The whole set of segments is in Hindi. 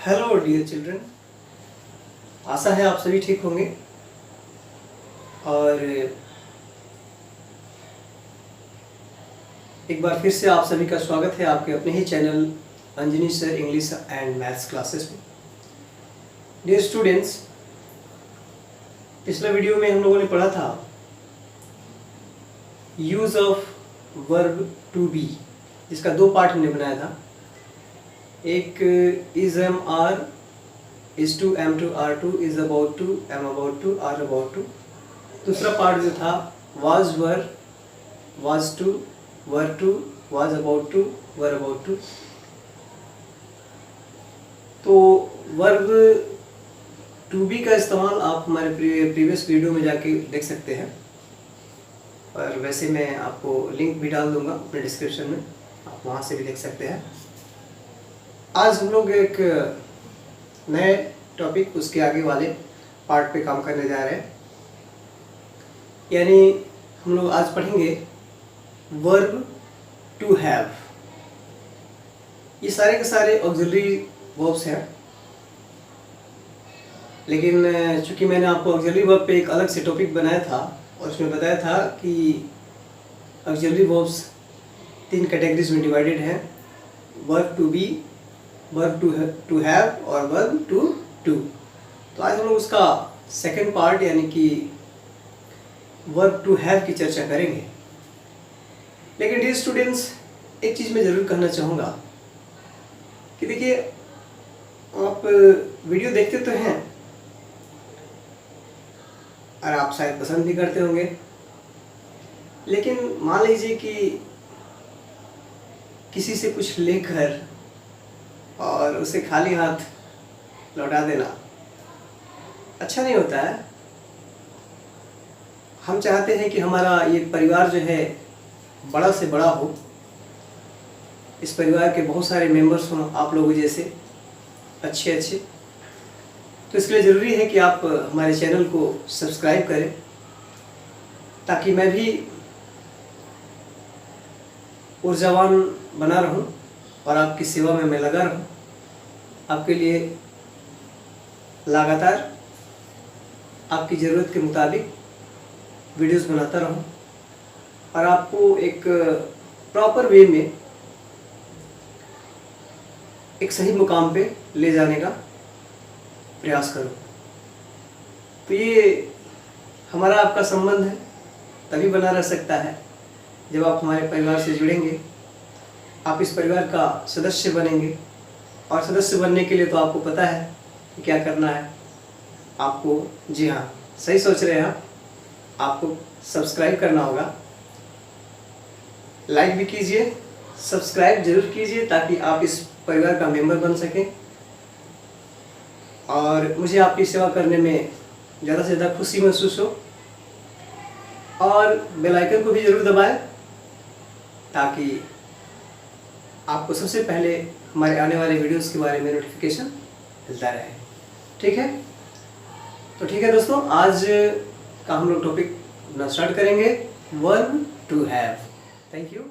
हेलो डियर चिल्ड्रन, आशा है आप सभी ठीक होंगे। और एक बार फिर से आप सभी का स्वागत है आपके अपने ही channel Anjani sir English and maths classes में। डियर स्टूडेंट्स, पिछला वीडियो में हम लोगों ने पढ़ा था use of verb to be, जिसका दो पार्ट हमने बनाया था। एक is am are, is to am to are to, is about to am about to are about to. दूसरा पार्ट जो था was were, was to were to, was about to were about to. तो वर्ब टू बी का इस्तेमाल आप हमारे प्रीवियस वीडियो में जाके देख सकते हैं, और वैसे मैं आपको लिंक भी डाल दूंगा अपने डिस्क्रिप्शन में, आप वहाँ से भी देख सकते हैं। आज हम लोग एक नए टॉपिक, उसके आगे वाले पार्ट पे काम करने जा रहे हैं। यानी हम लोग आज पढ़ेंगे वर्ब टू हैव। ये सारे के सारे ऑक्सिलरी वर्ब्स हैं, लेकिन चूंकि मैंने आपको ऑक्सिलरी वर्ब पे एक अलग से टॉपिक बनाया था और उसमें बताया था कि ऑक्सिलरी वर्ब्स 3 कैटेगरीज में डिवाइडेड हैं, verb to be, verb to have और वर्ब टू डू। तो आज हम लोग उसका सेकंड पार्ट यानी कि वर्ब टू हैव की चर्चा करेंगे। लेकिन डियर स्टूडेंट्स, एक चीज़ मैं ज़रूर कहना चाहूँगा कि देखिए, आप वीडियो देखते तो हैं और आप शायद पसंद भी करते होंगे, लेकिन मान लीजिए कि किसी से कुछ लेकर और उसे खाली हाथ लौटा देना अच्छा नहीं होता है। हम चाहते हैं कि हमारा ये परिवार जो है बड़ा से बड़ा हो, इस परिवार के बहुत सारे मेंबर्स हों आप लोगों जैसे अच्छे। तो इसके लिए ज़रूरी है कि आप हमारे चैनल को सब्सक्राइब करें, ताकि मैं भी ऊर्जावान बना रहूं और आपकी सेवा में मैं लगा रहूं, आपके लिए लगातार आपकी ज़रूरत के मुताबिक वीडियोस बनाता रहूं और आपको एक प्रॉपर वे में एक सही मुकाम पे ले जाने का प्रयास करूं। तो ये हमारा आपका संबंध है, तभी बना रह सकता है जब आप हमारे परिवार से जुड़ेंगे, आप इस परिवार का सदस्य बनेंगे। और सदस्य बनने के लिए तो आपको पता है कि क्या करना है आपको। जी हाँ, सही सोच रहे हैं आप, आपको सब्सक्राइब करना होगा। लाइक भी कीजिए, सब्सक्राइब जरूर कीजिए, ताकि आप इस परिवार का मेंबर बन सकें और मुझे आपकी सेवा करने में ज़्यादा से ज़्यादा खुशी महसूस हो। और बेल आइकन को भी ज़रूर दबाएं, ताकि आपको सबसे पहले हमारे आने वाले वीडियोस के बारे में नोटिफिकेशन मिलता रहे। ठीक है? तो ठीक है दोस्तों, आज का हम लोग टॉपिक अपना स्टार्ट करेंगे, verb to have. Thank you.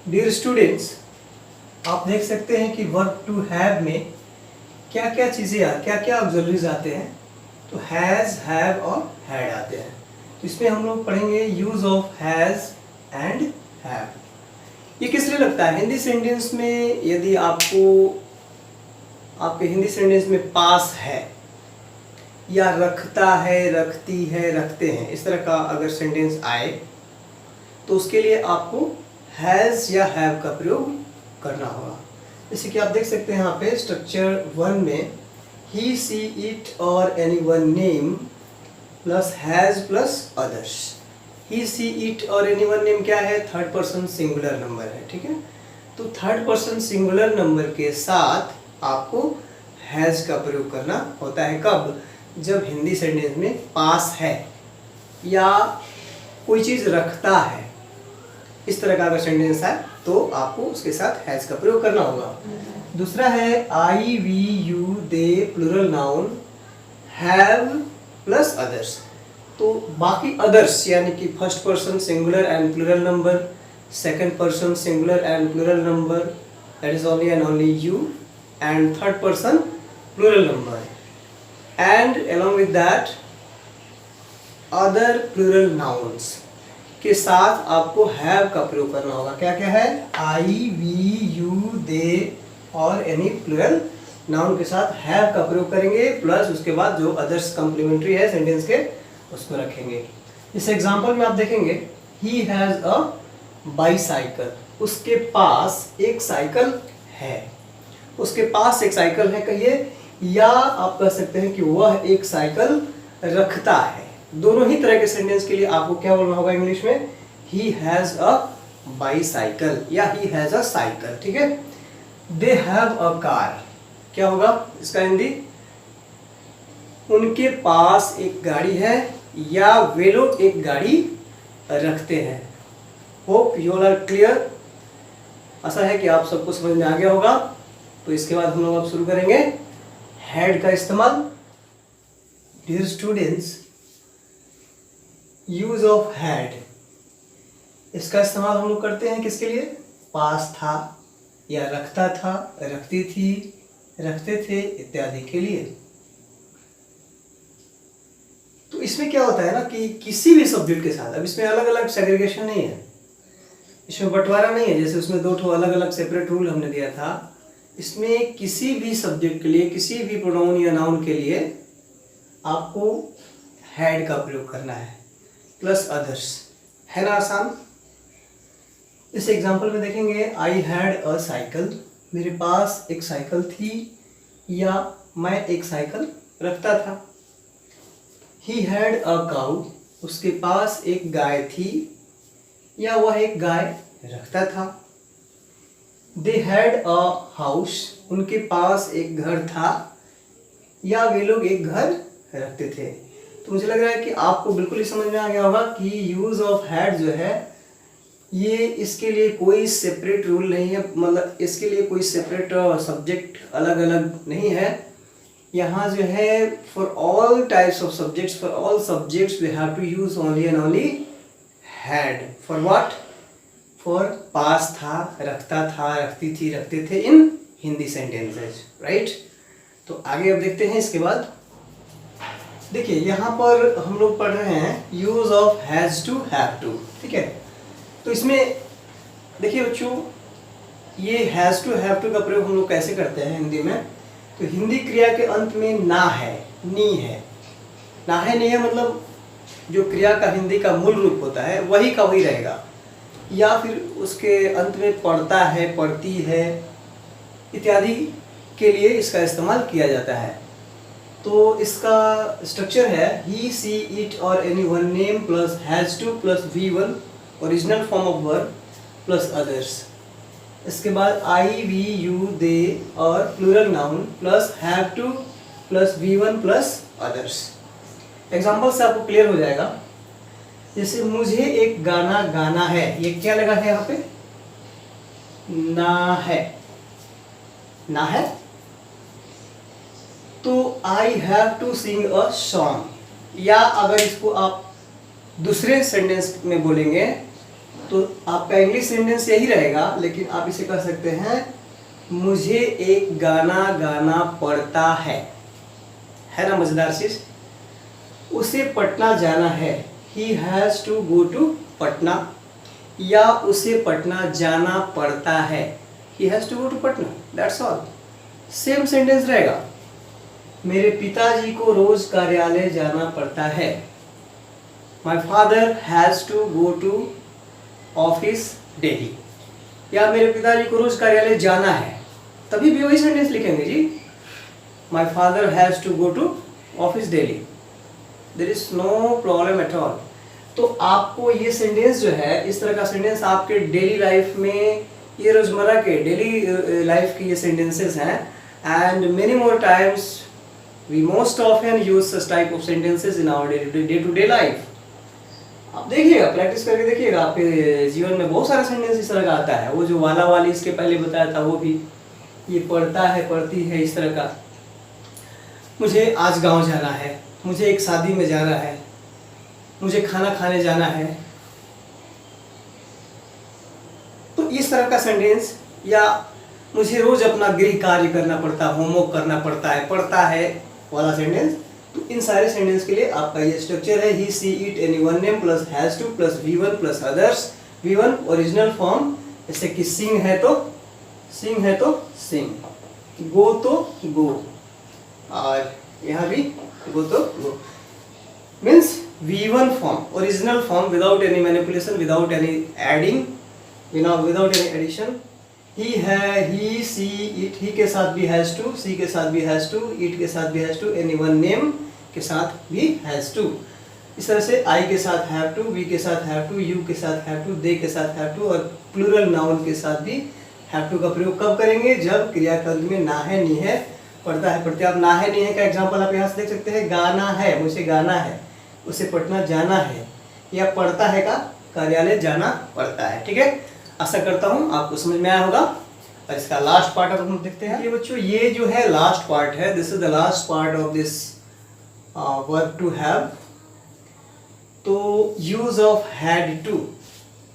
Dear students, आप देख सकते हैं कि वर्ब टू हैव में क्या क्या चीज़ें, क्या क्या ऑक्सिलरीज आते हैं। तो हैज़, हैव और हैड आते हैं। तो इसमें हम लोग पढ़ेंगे use of has and have. ये किस लिए लगता है हिंदी सेंटेंस में? यदि आपको आपके हिंदी सेंटेंस में पास है या रखता है, रखती है, रखते हैं, इस तरह का अगर सेंटेंस आए तो उसके लिए आपको हैज़ या हैव का प्रयोग करना होगा। जैसे कि आप देख सकते हैं यहाँ पे स्ट्रक्चर 1 में ही, सी, इट और anyone name plus has plus others. He, she, it और एनीवन नेम क्या है? थर्ड पर्सन सिंगुलर नंबर है। ठीक है? तो थर्ड पर्सन सिंगुलर नंबर के साथ आपको हैज़ का प्रयोग करना होता है। कब? जब हिंदी सेंटेंस में पास है या कोई चीज़ रखता है, इस तरह का अगर सेंटेंस है तो आपको उसके साथ हैज़ का प्रयोग करना होगा। दूसरा है I, we, you, they, plural noun, have plus others. तो बाकी अदर्स यानी कि first person singular and plural number, second person singular and plural number, that is only and only you, and third person plural number, and along with that other plural nouns के साथ आपको हैव का प्रयोग करना होगा। क्या क्या है? आई, वी, यू, दे और एनी प्लूरल नाउन के साथ हैव का प्रयोग करेंगे, प्लस उसके बाद जो अदर्स कॉम्प्लीमेंट्री है सेंटेंस के उसको रखेंगे। इस एग्जांपल में आप देखेंगे ही हैज अ बाईसाइकिल, उसके पास एक साइकिल है। उसके पास एक साइकिल है कहिए, या आप कह सकते हैं कि वह एक साइकिल रखता है। दोनों ही तरह के सेंटेंस के लिए आपको क्या बोलना होगा इंग्लिश में? ही हैज अ बाईसाइकिल या ही हैज अ साइकिल। ठीक है। दे हैव अ कार, क्या होगा इसका हिंदी? उनके पास एक गाड़ी है या वे लोग एक गाड़ी रखते हैं। Hope you all are clear. आशा है कि आप सबको समझ में आ गया होगा। तो इसके बाद हम लोग अब शुरू करेंगे हैड का इस्तेमाल। Dear students, use of had, इसका इस्तेमाल हम लोग करते हैं किसके लिए? पास था या रखता था, रखती थी, रखते थे इत्यादि के लिए। तो इसमें क्या होता है ना कि किसी भी सब्जेक्ट के साथ, अब इसमें अलग अलग सेग्रीगेशन नहीं है, इसमें बंटवारा नहीं है, जैसे उसमें दो ठो अलग अलग सेपरेट रूल हमने दिया था। इसमें किसी भी सब्जेक्ट के लिए, किसी भी प्रोनाउन या नाउन के लिए आपको हैड का प्रयोग करना है प्लस अदर्स, है ना आसान। इस एग्जांपल में देखेंगे आई हैड अ साइकिल, मेरे पास एक साइकिल थी या मैं एक साइकिल रखता था। ही हैड अ काउ, उसके पास एक गाय थी या वह एक गाय रखता था। दे हैड अ हाउस, उनके पास एक घर था या वे लोग एक घर रखते थे। तो मुझे लग रहा है कि आपको बिल्कुल ही समझ में आ गया होगा कि यूज ऑफ हैड जो है ये, इसके लिए कोई सेपरेट रूल नहीं है, मतलब इसके लिए कोई सेपरेट सब्जेक्ट अलग अलग नहीं है। यहाँ जो है for all types of subjects, for all subjects we have to use only and only had. For what? For पास था, रखता था, रखती थी, रखते थे इन हिंदी सेंटेंसेज, राइट। तो आगे अब देखते हैं इसके बाद। देखिए यहाँ पर हम लोग पढ़ रहे हैं use of has to, have to, ठीक है। तो इसमें देखिए बच्चों, ये हैज टू हैव टू का प्रयोग हम लोग कैसे करते हैं हिंदी में? तो हिंदी क्रिया के अंत में ना है, नी है। ना है, नी है मतलब जो क्रिया का हिंदी का मूल रूप होता है वही का वही रहेगा, या फिर उसके अंत में पढ़ता है, पढ़ती है इत्यादि के लिए इसका इस्तेमाल किया जाता है। तो इसका स्ट्रक्चर है ही, सी, इट और any one name plus has to plus V1 original form of verb plus others. इसके बाद आई, वी, यू, दे और plural noun plus have to plus V1 plus others. Example से आपको क्लियर हो जाएगा। जैसे मुझे एक गाना गाना है, ये क्या लगा है यहाँ पे? ना है, ना है। तो I have to sing a song, या अगर इसको आप दूसरे सेंटेंस में बोलेंगे तो आपका इंग्लिश सेंटेंस यही रहेगा, लेकिन आप इसे कह सकते हैं मुझे एक गाना गाना पड़ता है ना मजेदार चीज। उसे पटना जाना है, he has to go to Patna, या उसे पटना जाना पड़ता है, he has to go to Patna, that's all. Same sentence रहेगा। मेरे पिताजी को रोज कार्यालय जाना पड़ता है, my father has to go to office daily, या मेरे पिताजी को रोज कार्यालय जाना है, तभी भी वही सेंटेंस लिखेंगे जी, my father has to go to office daily, there is no problem at all. तो आपको ये सेंटेंस जो है, इस तरह का सेंटेंस आपके डेली लाइफ में, ये रोजमर्रा के डेली लाइफ के ये सेंटेंसेस हैं, and many more times we most often use such type of sentences in our day to day life. आप देखिएगा, प्रैक्टिस करके देखिएगा, आपके जीवन में बहुत सारा सेंटेंस इस तरह का आता है। वो जो वाला वाली इसके पहले बताया था वो भी, ये पढ़ता है, पढ़ती है, इस तरह का। मुझे आज गांव जाना है, मुझे एक शादी में जाना है, मुझे खाना खाने जाना है। तो इस तरह का सेंटेंस, या मुझे रोज अपना गृह कार्य करना पड़ता है, होमवर्क करना पड़ता है वाला सेंटेंस। तो इन सारे सेंटेंस के लिए आपका ये स्ट्रक्चर है, he she it anyone name plus has to plus V1 plus others. V1 original form, जैसे कि सिंग है तो सिंग, गो तो गो, और यहाँ भी गो तो go. Means V1 form, original form, without any manipulation, without any adding, without any addition. He है, ही सी इट, ही के साथ भी हैज टू, सी के साथ भी हैज टू, इट के साथ भी हैज टू, एनीवन नेम के साथ भी हैज टू। इस तरह से आई के साथ हैव टू, वी के साथ हैव टू, यू के साथ हैव टू, दे के साथ हैव टू, और प्लूरल नाउन के साथ भी हैव टू का प्रयोग कब करेंगे? जब क्रियापद में ना है, नी है, पढ़ता है, पढ़ते। आप ना है, नी है का एग्जाम्पल आप यहाँ से देख सकते हैं। गाना है, मुझे गाना है, उसे पढ़ना जाना है, या पढ़ता है का कार्यालय जाना पड़ता है। ठीक है, आशा करता हूँ आपको समझ में आया होगा। और इसका लास्ट पार्ट अब हम देखते हैं। ये बच्चों, ये जो है लास्ट पार्ट है, this is the last part of this verb to have. तो यूज ऑफ हैड टू,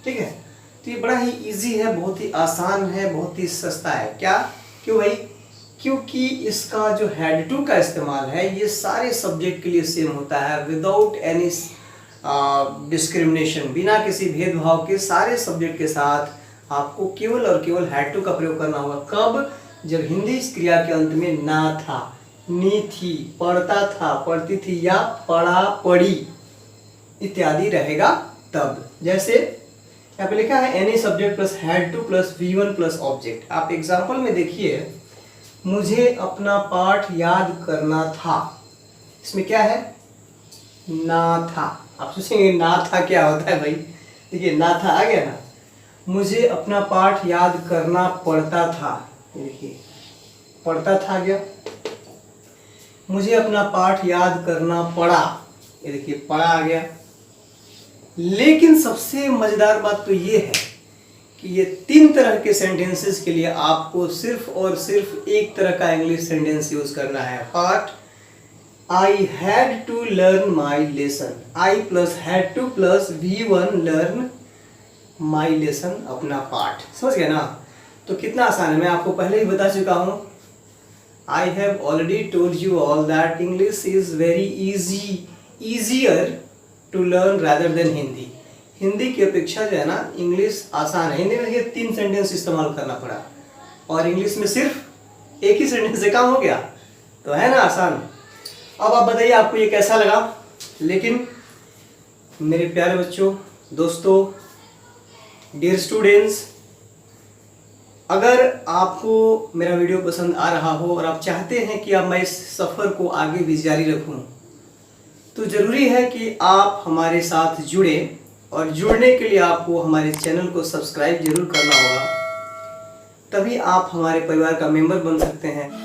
ठीक है। तो ये बड़ा ही इजी है, बहुत ही आसान है, बहुत ही सस्ता है। क्या? क्यों भाई? क्योंकि इसका जो हैड टू का इस्तेमाल है ये सारे सब्जेक्ट के लिए सेम होता है, विदाउट एनी डिस्क्रिमिनेशन, बिना किसी भेदभाव के सारे सब्जेक्ट के साथ आपको केवल और केवल हैड टू का प्रयोग करना होगा। कब? जब हिंदी क्रिया के अंत में ना था, नी थी, पढ़ता था, पढ़ती थी, या पढ़ा, पढ़ी इत्यादि रहेगा तब। जैसे यहाँ पे लिखा है any subject plus had to plus V1 plus object. आप एग्जाम्पल में देखिए, मुझे अपना पाठ याद करना था, इसमें क्या है? ना था। आप सोचेंगे ना था क्या होता है भाई? देखिए ना था आ गया ना। मुझे अपना पाठ याद करना पड़ता था, देखिए पढ़ता था आ गया। मुझे अपना पाठ याद करना पड़ा, ये देखिए पड़ा आ गया। लेकिन सबसे मजेदार बात तो ये है कि ये तीन तरह के सेंटेंसेस के लिए आपको सिर्फ और सिर्फ एक तरह का इंग्लिश सेंटेंस यूज करना है। Part I had to learn my lesson, I plus had to plus V1 learn my lesson, अपना पाठ। समझ गए ना? तो कितना आसान है, मैं आपको पहले ही बता चुका हूं। I have already told you all that English is very easy, easier to learn rather than Hindi. Hindi की अपेक्षा जो है ना इंग्लिश आसान है। हिंदी में देखिए 3 सेंटेंस इस्तेमाल करना पड़ा, और इंग्लिश में सिर्फ एक ही सेंटेंस से काम हो गया, तो है ना आसान। अब आप बताइए आपको ये कैसा लगा। लेकिन मेरे प्यारे बच्चों, दोस्तों, डियर स्टूडेंट्स, अगर आपको मेरा वीडियो पसंद आ रहा हो और आप चाहते हैं कि अब मैं इस सफ़र को आगे भी जारी रखूं, तो ज़रूरी है कि आप हमारे साथ जुड़े, और जुड़ने के लिए आपको हमारे चैनल को सब्सक्राइब जरूर करना होगा, तभी आप हमारे परिवार का मेंबर बन सकते हैं।